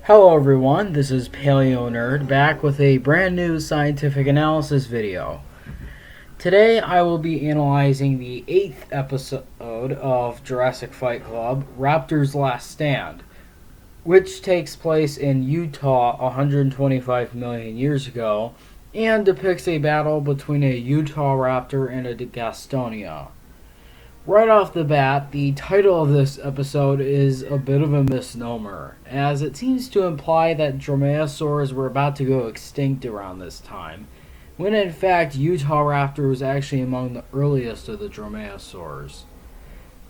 Hello everyone, this is Paleo Nerd back with a brand new scientific analysis video. Today I will be analyzing the 8th episode of Jurassic Fight Club, Raptor's Last Stand, which takes place in Utah 125 million years ago and depicts a battle between a Utahraptor and a Gastonia. Right off the bat, the title of this episode is a bit of a misnomer, as it seems to imply that dromaeosaurs were about to go extinct around this time, when in fact Utahraptor was actually among the earliest of the dromaeosaurs.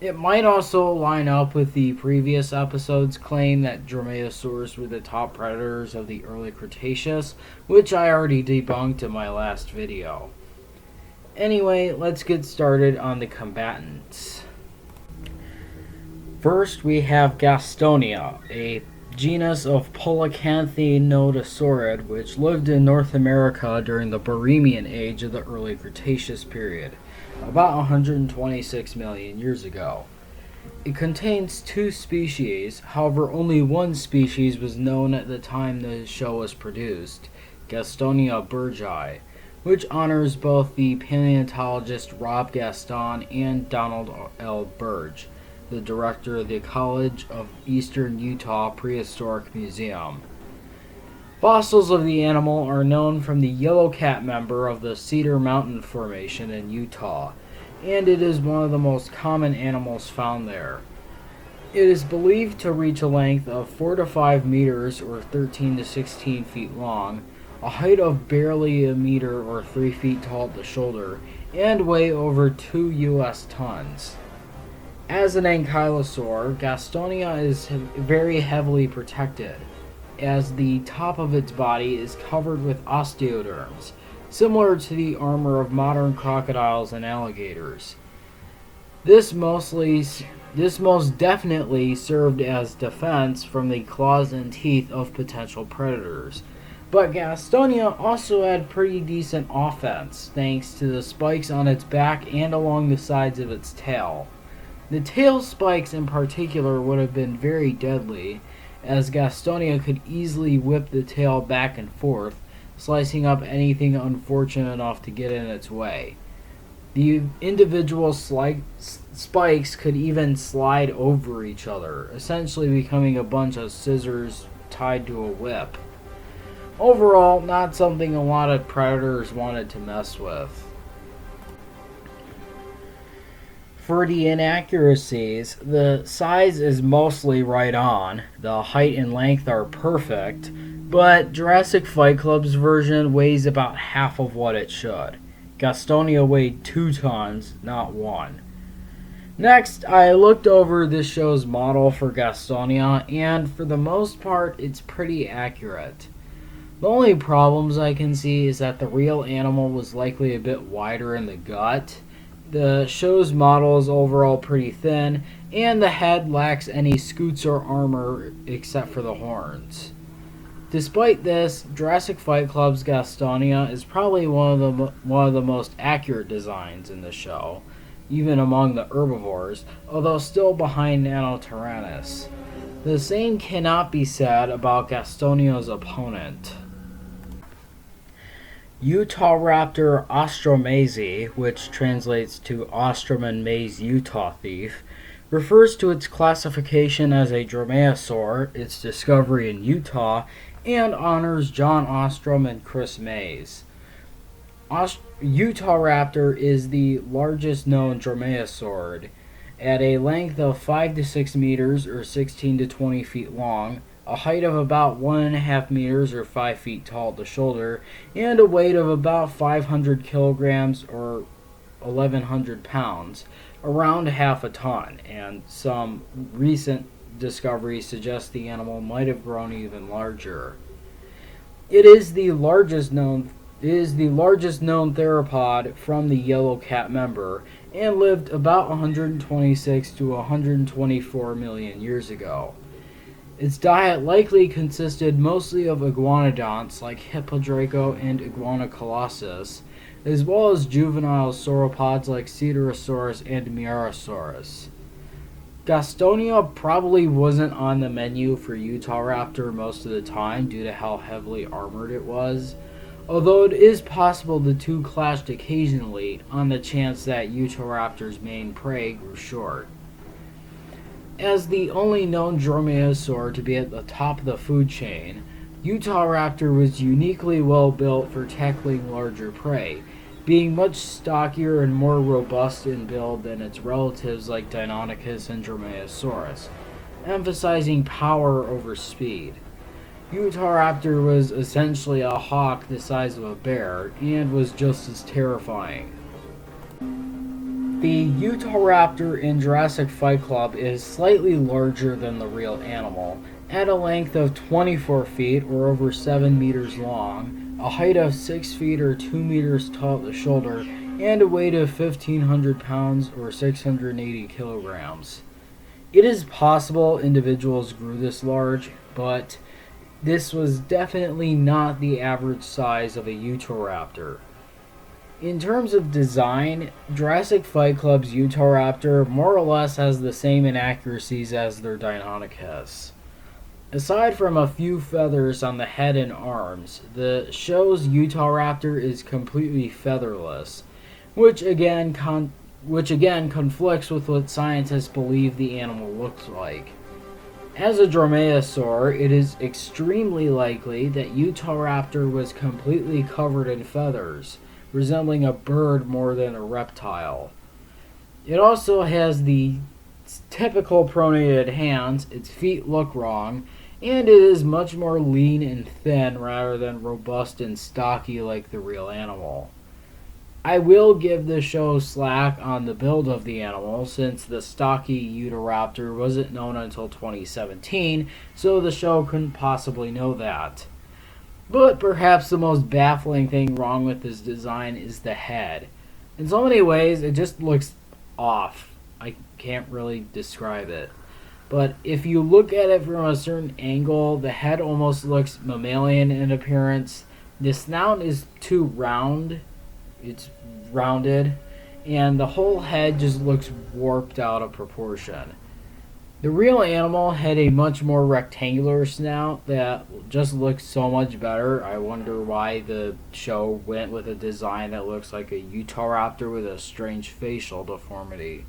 It might also line up with the previous episode's claim that dromaeosaurs were the top predators of the early Cretaceous, which I already debunked in my last video. Anyway, let's get started on the combatants. First, we have Gastonia, a genus of Polycanthinoidosaurid which lived in North America during the Barremian age of the early Cretaceous period, about 126 million years ago. It contains two species, however only one species was known at the time the show was produced, Gastonia burgei, which honors both the paleontologist Rob Gaston and Donald L. Burge, the director of the College of Eastern Utah Prehistoric Museum. Fossils of the animal are known from the yellow cat member of the Cedar Mountain Formation in Utah, and it is one of the most common animals found there. It is believed to reach a length of 4 to 5 meters or 13 to 16 feet long, a height of barely a meter or 3 feet tall at the shoulder, and weigh over 2 US tons. As an ankylosaur, Gastonia is very heavily protected, as the top of its body is covered with osteoderms, similar to the armor of modern crocodiles and alligators. This most definitely served as defense from the claws and teeth of potential predators. But Gastonia also had pretty decent offense, thanks to the spikes on its back and along the sides of its tail. The tail spikes in particular would have been very deadly, as Gastonia could easily whip the tail back and forth, slicing up anything unfortunate enough to get in its way. The individual spikes could even slide over each other, essentially becoming a bunch of scissors tied to a whip. Overall, not something a lot of predators wanted to mess with. For the inaccuracies, the size is mostly right on, the height and length are perfect, but Jurassic Fight Club's version weighs about half of what it should. Gastonia weighed 2 tons, not 1. Next, I looked over this show's model for Gastonia, and for the most part, it's pretty accurate. The only problems I can see is that the real animal was likely a bit wider in the gut, the show's model is overall pretty thin, and the head lacks any scutes or armor except for the horns. Despite this, Jurassic Fight Club's Gastonia is probably one of the most accurate designs in the show, even among the herbivores, although still behind Nanotyrannus. The same cannot be said about Gastonia's opponent. Utahraptor ostrommaysi, which translates to Osterman Mays Utah Thief, refers to its classification as a dromaeosaur, its discovery in Utah, and honors John Ostrom and Chris Mays. Utahraptor is the largest known dromaeosaurid, at a length of 5 to 6 meters or 16 to 20 feet long, a height of about 1.5 meters or 5 feet tall at the shoulder, and a weight of about 500 kilograms or 1,100 pounds, around half a ton, and some recent discoveries suggest the animal might have grown even larger. It is the largest known theropod from the yellow cat member, and lived about 126 to 124 million years ago. Its diet likely consisted mostly of iguanodonts like Hippodraco and Iguanocolossus, as well as juvenile sauropods like Pterosaurs and Mirasaurus. Gastonia probably wasn't on the menu for Utahraptor most of the time due to how heavily armored it was, although it is possible the two clashed occasionally on the chance that Utahraptor's main prey grew short. As the only known dromaeosaur to be at the top of the food chain, Utahraptor was uniquely well built for tackling larger prey, being much stockier and more robust in build than its relatives like Deinonychus and Dromaeosaurus, emphasizing power over speed. Utahraptor was essentially a hawk the size of a bear and was just as terrifying. The Utahraptor in Jurassic Fight Club is slightly larger than the real animal, at a length of 24 feet or over 7 meters long, a height of 6 feet or 2 meters tall at the shoulder, and a weight of 1,500 pounds or 680 kilograms. It is possible individuals grew this large, but this was definitely not the average size of a Utahraptor. In terms of design, Jurassic Fight Club's Utahraptor more or less has the same inaccuracies as their Deinonychus. Aside from a few feathers on the head and arms, the show's Utahraptor is completely featherless, which again conflicts with what scientists believe the animal looks like. As a dromaeosaur, it is extremely likely that Utahraptor was completely covered in feathers, resembling a bird more than a reptile. It also has the typical pronated hands, its feet look wrong, and it is much more lean and thin rather than robust and stocky like the real animal. I will give the show slack on the build of the animal since the stocky Utahraptor wasn't known until 2017, so the show couldn't possibly know that. But perhaps the most baffling thing wrong with this design is the head. In so many ways, it just looks off. I can't really describe it. But if you look at it from a certain angle, the head almost looks mammalian in appearance. The snout is too round. It's rounded. And the whole head just looks warped out of proportion. The real animal had a much more rectangular snout that just looks so much better. I wonder why the show went with a design that looks like a Utahraptor with a strange facial deformity.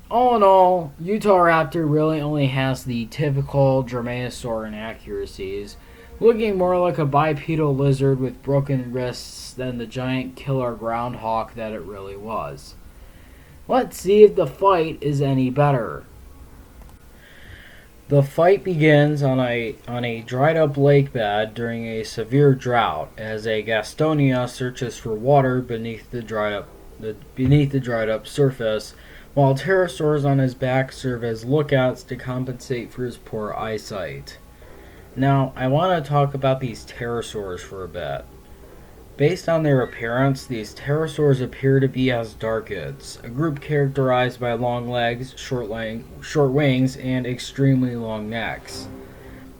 All in all, Utahraptor really only has the typical dromaeosaur inaccuracies, looking more like a bipedal lizard with broken wrists than the giant killer groundhog that it really was. Let's see if the fight is any better. The fight begins on a dried up lake bed during a severe drought as a Gastonia searches for water beneath the dried up surface, while pterosaurs on his back serve as lookouts to compensate for his poor eyesight. Now, I want to talk about these pterosaurs for a bit. Based on their appearance, these pterosaurs appear to be asdarchids, a group characterized by long legs, short wings, and extremely long necks.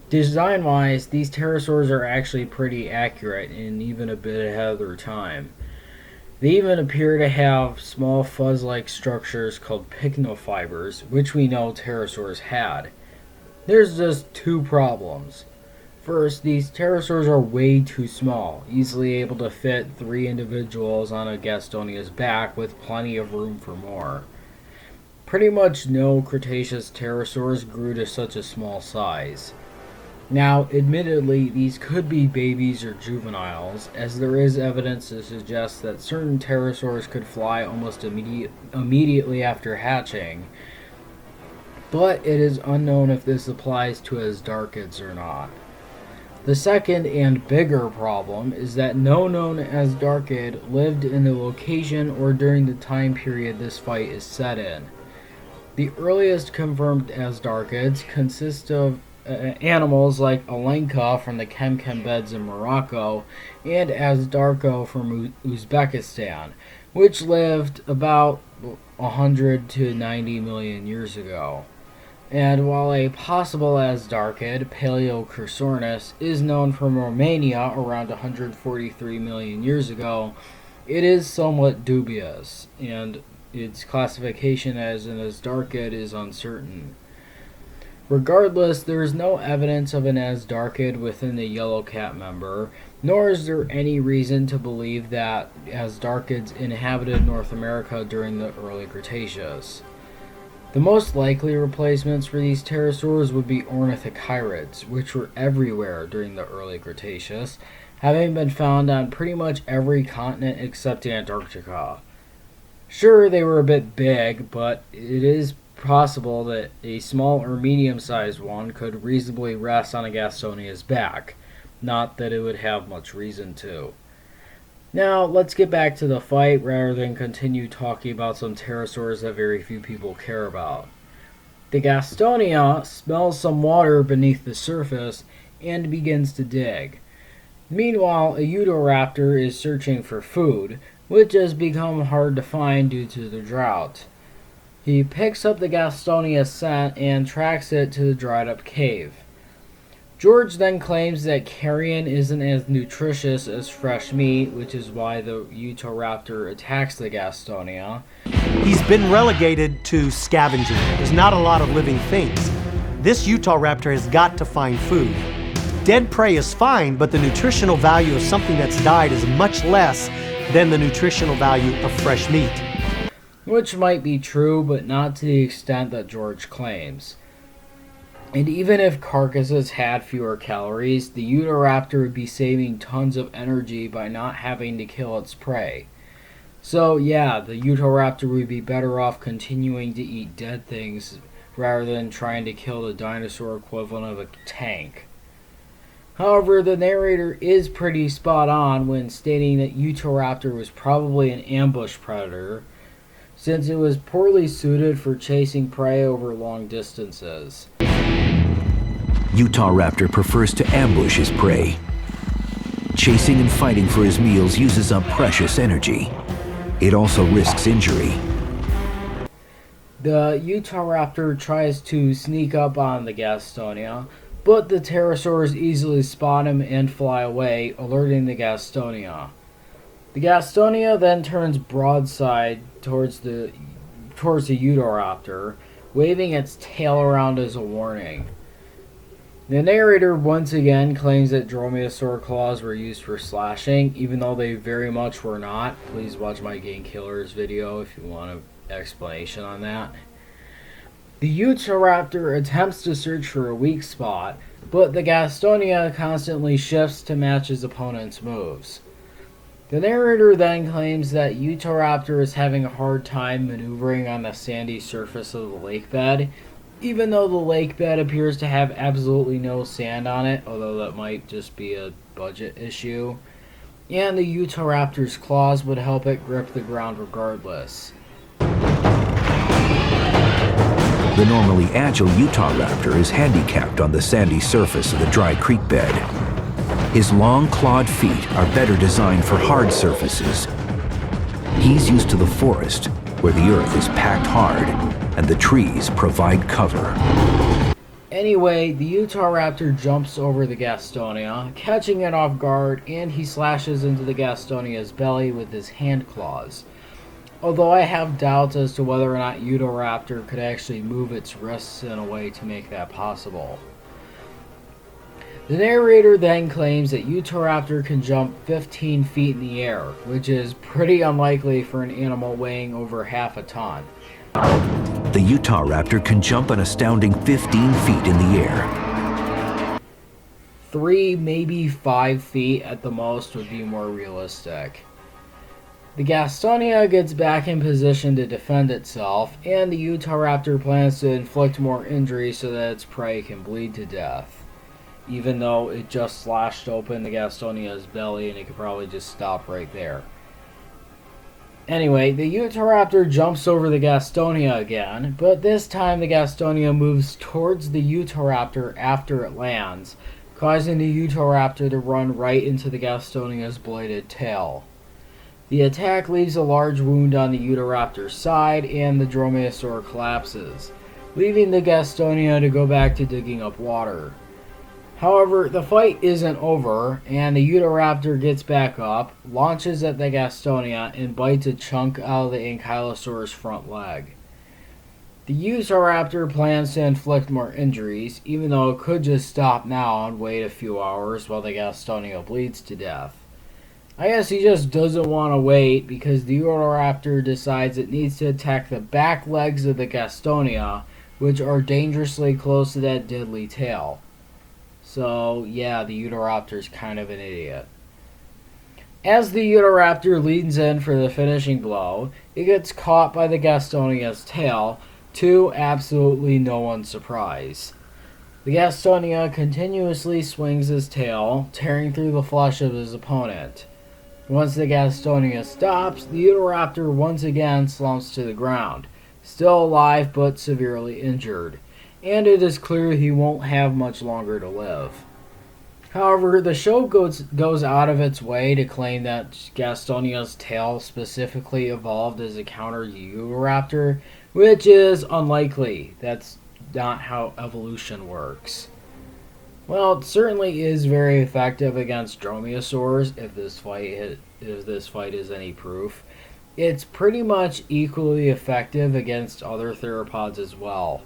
Design-wise, these pterosaurs are actually pretty accurate and even a bit ahead of their time. They even appear to have small fuzz-like structures called pycnofibers, which we know pterosaurs had. There's just two problems. First, these pterosaurs are way too small, easily able to fit 3 individuals on a Gastonia's back with plenty of room for more. Pretty much no Cretaceous pterosaurs grew to such a small size. Now, admittedly, these could be babies or juveniles, as there is evidence to suggest that certain pterosaurs could fly almost immediately after hatching, but it is unknown if this applies to asdarchids or not. The second and bigger problem is that no known asdarchid lived in the location or during the time period this fight is set in. The earliest confirmed asdarchids consist of animals like Alenka from the Kemkem beds in Morocco and Asdarko from Uzbekistan, which lived about 100 to 90 million years ago. And while a possible asdarchid, Paleo is known from Romania around 143 million years ago, it is somewhat dubious, and its classification as an Asdarchid is uncertain. Regardless, there is no evidence of an Asdarchid within the yellow cat member, nor is there any reason to believe that Asdarchids inhabited North America during the early Cretaceous. The most likely replacements for these pterosaurs would be ornithocheirids, which were everywhere during the early Cretaceous, having been found on pretty much every continent except Antarctica. Sure, they were a bit big, but it is possible that a small or medium-sized one could reasonably rest on a Gastonia's back. Not that it would have much reason to. Now, let's get back to the fight rather than continue talking about some pterosaurs that very few people care about. The Gastonia smells some water beneath the surface and begins to dig. Meanwhile, a Utahraptor is searching for food, which has become hard to find due to the drought. He picks up the Gastonia scent and tracks it to the dried up cave. George then claims that carrion isn't as nutritious as fresh meat, which is why the Utahraptor attacks the Gastonia. He's been relegated to scavenging. There's not a lot of living things. This Utahraptor has got to find food. Dead prey is fine, but the nutritional value of something that's died is much less than the nutritional value of fresh meat. Which might be true, but not to the extent that George claims. And even if carcasses had fewer calories, the Utahraptor would be saving tons of energy by not having to kill its prey. So yeah, the Utahraptor would be better off continuing to eat dead things rather than trying to kill the dinosaur equivalent of a tank. However, the narrator is pretty spot on when stating that Utahraptor was probably an ambush predator, since it was poorly suited for chasing prey over long distances. Utahraptor prefers to ambush his prey. Chasing and fighting for his meals uses up precious energy. It also risks injury. The Utahraptor tries to sneak up on the Gastonia, but the pterosaurs easily spot him and fly away, alerting the Gastonia. The Gastonia then turns broadside towards the Utahraptor, waving its tail around as a warning. The narrator once again claims that dromaeosaur claws were used for slashing, even though they very much were not. Please watch my Game Killers video if you want an explanation on that. The Utahraptor attempts to search for a weak spot, but the Gastonia constantly shifts to match his opponent's moves. The narrator then claims that Utahraptor is having a hard time maneuvering on the sandy surface of the lake bed, even though the lake bed appears to have absolutely no sand on it, although that might just be a budget issue. And the Utahraptor's claws would help it grip the ground regardless. The normally agile Utahraptor is handicapped on the sandy surface of the dry creek bed. His long clawed feet are better designed for hard surfaces. He's used to the forest, where the earth is packed hard and the trees provide cover. Anyway, the Utahraptor jumps over the Gastonia, catching it off guard, and he slashes into the Gastonia's belly with his hand claws. Although I have doubts as to whether or not Utahraptor could actually move its wrists in a way to make that possible. The narrator then claims that Utahraptor can jump 15 feet in the air, which is pretty unlikely for an animal weighing over half a ton. The Utahraptor can jump an astounding 15 feet in the air. 3, maybe 5 feet at the most would be more realistic. The Gastonia gets back in position to defend itself, and the Utahraptor plans to inflict more injury so that its prey can bleed to death. Even though it just slashed open the Gastonia's belly and it could probably just stop right there. Anyway, the Utahraptor jumps over the Gastonia again, but this time the Gastonia moves towards the Utahraptor after it lands, causing the Utahraptor to run right into the Gastonia's bladed tail. The attack leaves a large wound on the Utahraptor's side, and the dromaeosaur collapses, leaving the Gastonia to go back to digging up water. However, the fight isn't over, and the Utahraptor gets back up, launches at the Gastonia, and bites a chunk out of the ankylosaurs' front leg. The Utahraptor plans to inflict more injuries, even though it could just stop now and wait a few hours while the Gastonia bleeds to death. I guess he just doesn't want to wait because the Utahraptor decides it needs to attack the back legs of the Gastonia, which are dangerously close to that deadly tail. So, yeah, the Utahraptor's kind of an idiot. As the Utahraptor leans in for the finishing blow, it gets caught by the Gastonia's tail, to absolutely no one's surprise. The Gastonia continuously swings his tail, tearing through the flesh of his opponent. Once the Gastonia stops, the Utahraptor once again slumps to the ground, still alive but severely injured, and it is clear he won't have much longer to live. However, the show goes out of its way to claim that Gastonia's tail specifically evolved as a counter to Utahraptor, which is unlikely. That's not how evolution works. Well, it certainly is very effective against dromaeosaurs, if this fight is any proof. It's pretty much equally effective against other theropods as well.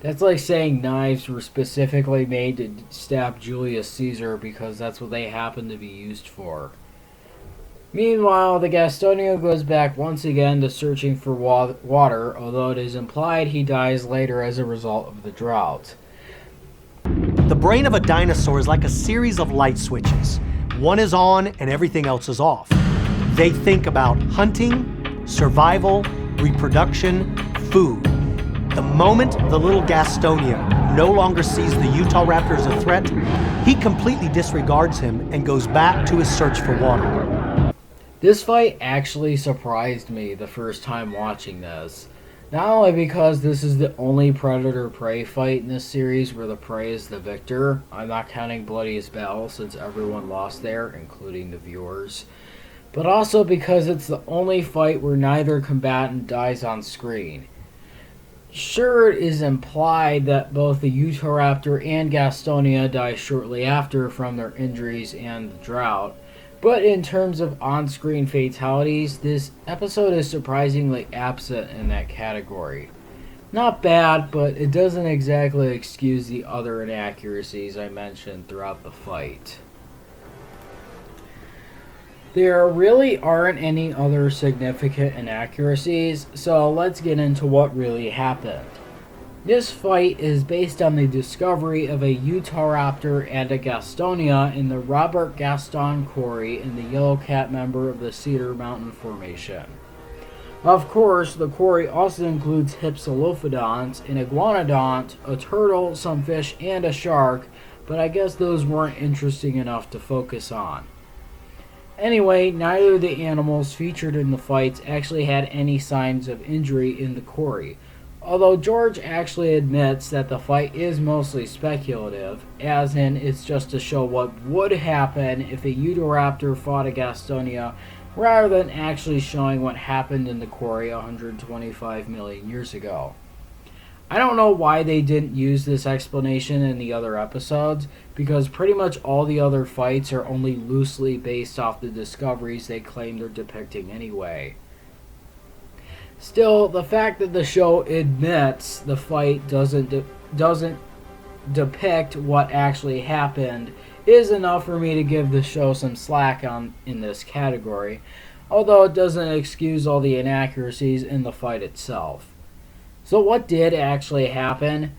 That's like saying knives were specifically made to stab Julius Caesar because that's what they happen to be used for. Meanwhile, the Gastonia goes back once again to searching for water, although it is implied he dies later as a result of the drought. The brain of a dinosaur is like a series of light switches. One is on and everything else is off. They think about hunting, survival, reproduction, food. The moment the little Gastonia no longer sees the Utahraptor as a threat, he completely disregards him and goes back to his search for water. This fight actually surprised me the first time watching this. Not only because this is the only predator-prey fight in this series where the prey is the victor, I'm not counting Bloodiest Battle since everyone lost there, including the viewers, but also because it's the only fight where neither combatant dies on screen. Sure, it is implied that both the Utahraptor and Gastonia die shortly after from their injuries and the drought, but in terms of on-screen fatalities, this episode is surprisingly absent in that category. Not bad, but it doesn't exactly excuse the other inaccuracies I mentioned throughout the fight. There really aren't any other significant inaccuracies, so let's get into what really happened. This fight is based on the discovery of a Utahraptor and a Gastonia in the Robert Gaston quarry in the Yellow Cat member of the Cedar Mountain Formation. Of course, the quarry also includes hypsilophodonts, an iguanodont, a turtle, some fish, and a shark, but I guess those weren't interesting enough to focus on. Anyway, neither of the animals featured in the fights actually had any signs of injury in the quarry, although George actually admits that the fight is mostly speculative, as in it's just to show what would happen if a Utahraptor fought a Gastonia, rather than actually showing what happened in the quarry 125 million years ago. I don't know why they didn't use this explanation in the other episodes, because pretty much all the other fights are only loosely based off the discoveries they claim they're depicting anyway. Still, the fact that the show admits the fight doesn't depict what actually happened is enough for me to give the show some slack in this category, although it doesn't excuse all the inaccuracies in the fight itself. So what did actually happen?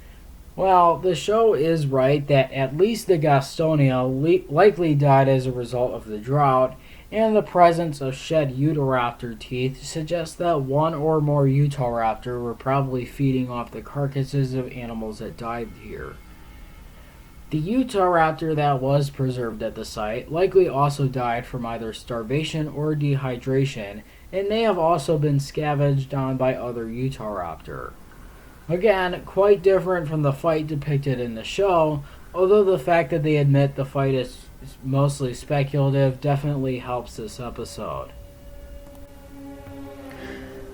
Well, the show is right that at least the Gastonia likely died as a result of the drought, and the presence of shed Utahraptor teeth suggests that one or more Utahraptor were probably feeding off the carcasses of animals that died here. The Utahraptor that was preserved at the site likely also died from either starvation or dehydration, and may have also been scavenged on by other Utahraptor. Again, quite different from the fight depicted in the show, although the fact that they admit the fight is mostly speculative definitely helps this episode.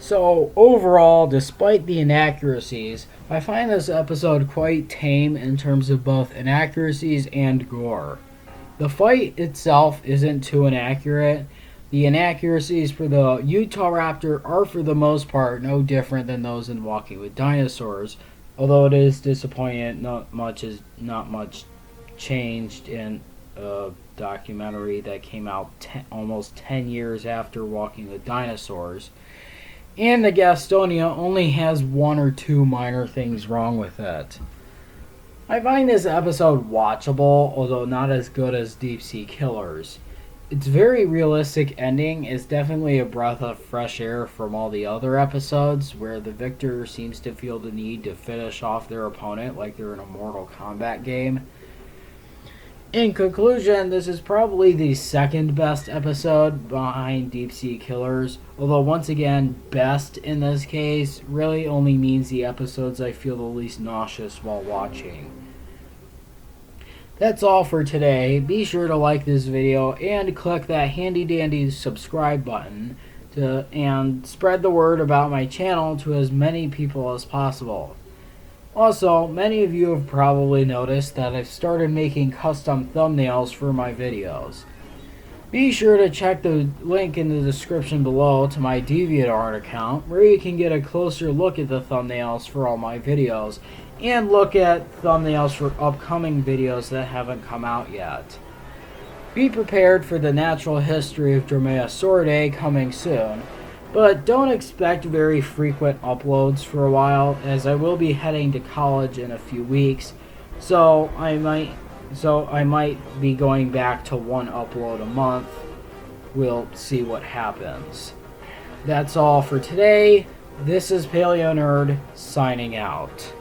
So, overall, despite the inaccuracies, I find this episode quite tame in terms of both inaccuracies and gore. The fight itself isn't too inaccurate. The inaccuracies for the Utahraptor are for the most part no different than those in Walking with Dinosaurs, although it is disappointing not much changed in a documentary that came out almost 10 years after Walking with Dinosaurs. And the Gastonia only has one or two minor things wrong with it. I find this episode watchable, although not as good as Deep Sea Killers. Its very realistic ending is definitely a breath of fresh air from all the other episodes, where the victor seems to feel the need to finish off their opponent like they're in a Mortal Kombat game. In conclusion, this is probably the second best episode behind Deep Sea Killers, although once again, best in this case really only means the episodes I feel the least nauseous while watching. That's all for today. Be sure to like this video and click that handy dandy subscribe button and spread the word about my channel to as many people as possible. Also, many of you have probably noticed that I've started making custom thumbnails for my videos. Be sure to check the link in the description below to my DeviantArt account, where you can get a closer look at the thumbnails for all my videos, and look at thumbnails for upcoming videos that haven't come out yet. Be prepared for the natural history of Dromaeosauridae coming soon, but don't expect very frequent uploads for a while, as I will be heading to college in a few weeks, so I might be going back to one upload a month. We'll see what happens. That's all for today. This is Paleo Nerd signing out.